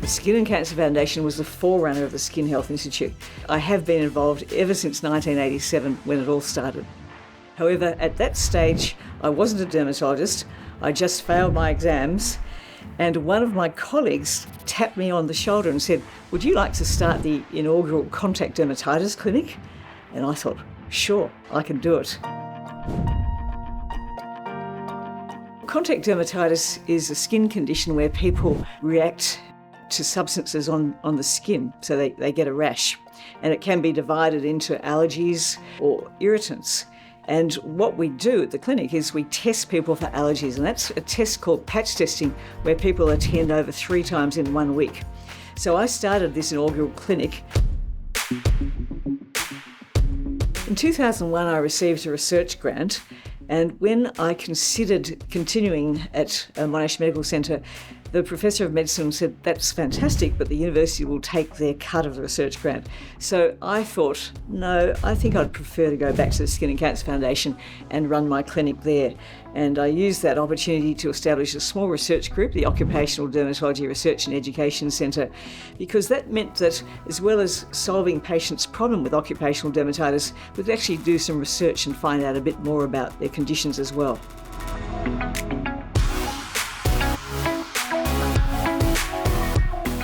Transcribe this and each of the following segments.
The Skin and Cancer Foundation was the forerunner of the Skin Health Institute. I have been involved ever since 1987 when it all started. However, at that stage, I wasn't a dermatologist. I just failed my exams, and one of my colleagues tapped me on the shoulder and said, "Would you like to start the inaugural contact dermatitis clinic?" And I thought, sure, I can do it. Contact dermatitis is a skin condition where people react to substances on the skin, so they get a rash. And it can be divided into allergies or irritants. And what we do at the clinic is we test people for allergies, and that's a test called patch testing, where people attend over 3 times in 1 week. So I started this inaugural clinic. In 2001, I received a research grant, and when I considered continuing at Monash Medical Centre, the Professor of Medicine said, "That's fantastic, but the university will take their cut of the research grant." So I thought, no, I think I'd prefer to go back to the Skin and Cancer Foundation and run my clinic there. And I used that opportunity to establish a small research group, the Occupational Dermatology Research and Education Centre, because that meant that as well as solving patients' problem with occupational dermatitis, we could actually do some research and find out a bit more about their conditions as well.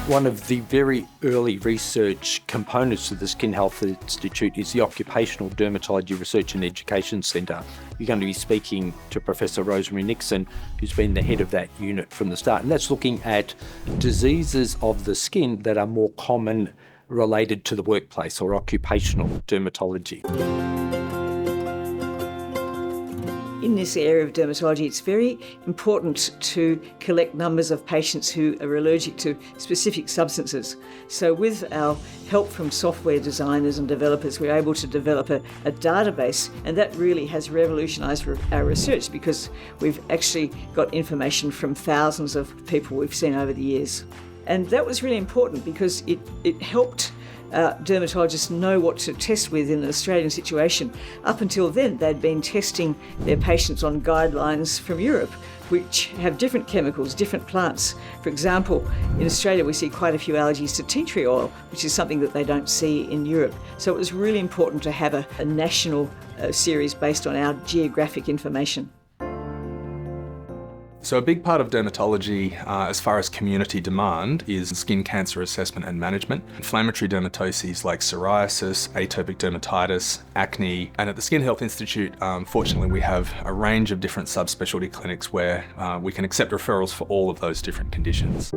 One of the very early research components of the Skin Health Institute is the Occupational Dermatology Research and Education Centre. You're going to be speaking to Professor Rosemary Nixon, who's been the head of that unit from the start. And that's looking at diseases of the skin that are more common related to the workplace or occupational dermatology. In this area of dermatology, it's very important to collect numbers of patients who are allergic to specific substances. So with our help from software designers and developers, we're able to develop a database, and that really has revolutionised our research because we've actually got information from thousands of people we've seen over the years. And that was really important because it helped dermatologists know what to test with in an Australian situation. Up until then, they'd been testing their patients on guidelines from Europe, which have different chemicals, different plants. For example, in Australia, we see quite a few allergies to tea tree oil, which is something that they don't see in Europe. So it was really important to have a national series based on our geographic information. So a big part of dermatology, as far as community demand, is skin cancer assessment and management. Inflammatory dermatoses like psoriasis, atopic dermatitis, acne, and at the Skin Health Institute, fortunately, we have a range of different subspecialty clinics where we can accept referrals for all of those different conditions.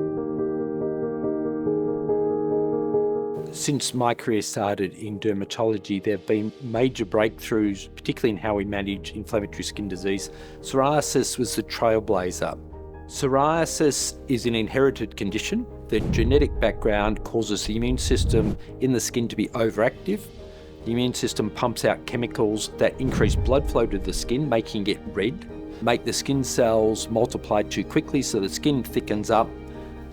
Since my career started in dermatology, there have been major breakthroughs, particularly in how we manage inflammatory skin disease. Psoriasis was the trailblazer. Psoriasis is an inherited condition. The genetic background causes the immune system in the skin to be overactive. The immune system pumps out chemicals that increase blood flow to the skin, making it red, make the skin cells multiply too quickly so the skin thickens up,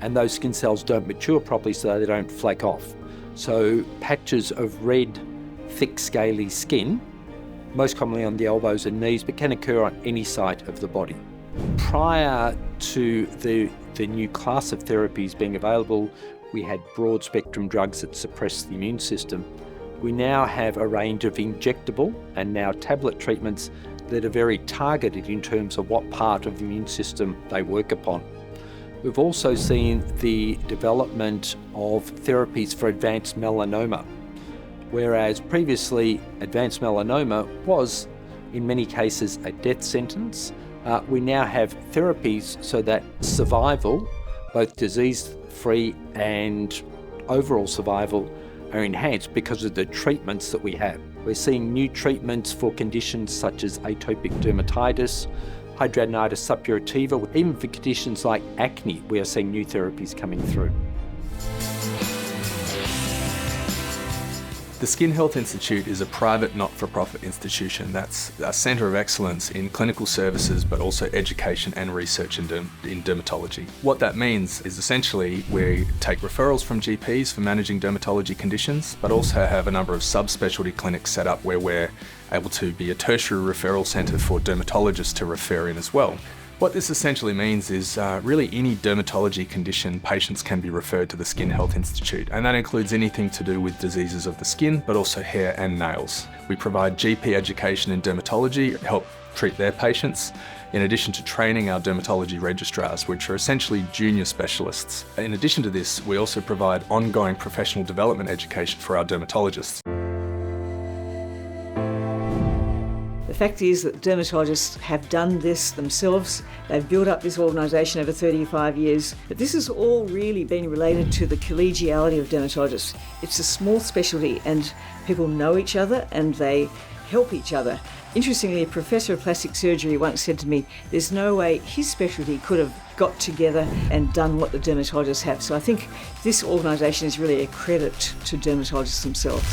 and those skin cells don't mature properly so they don't flake off. So patches of red, thick, scaly skin, most commonly on the elbows and knees, but can occur on any site of the body. Prior to the new class of therapies being available, we had broad spectrum drugs that suppress the immune system. We now have a range of injectable and now tablet treatments that are very targeted in terms of what part of the immune system they work upon. We've also seen the development of therapies for advanced melanoma, whereas previously advanced melanoma was, in many cases, a death sentence. We now have therapies so that survival, both disease-free and overall survival, are enhanced because of the treatments that we have. We're seeing new treatments for conditions such as atopic dermatitis, hidradenitis suppurativa, even for conditions like acne, we are seeing new therapies coming through. The Skin Health Institute is a private not-for-profit institution that's a centre of excellence in clinical services but also education and research in dermatology. What that means is essentially we take referrals from GPs for managing dermatology conditions but also have a number of subspecialty clinics set up where we're able to be a tertiary referral centre for dermatologists to refer in as well. What this essentially means is really any dermatology condition, patients can be referred to the Skin Health Institute, and that includes anything to do with diseases of the skin, but also hair and nails. We provide GP education in dermatology, help treat their patients, in addition to training our dermatology registrars, which are essentially junior specialists. In addition to this, we also provide ongoing professional development education for our dermatologists. The fact is that dermatologists have done this themselves. They've built up this organisation over 35 years. But this has all really been related to the collegiality of dermatologists. It's a small specialty and people know each other and they help each other. Interestingly, a professor of plastic surgery once said to me, there's no way his specialty could have got together and done what the dermatologists have. So I think this organisation is really a credit to dermatologists themselves.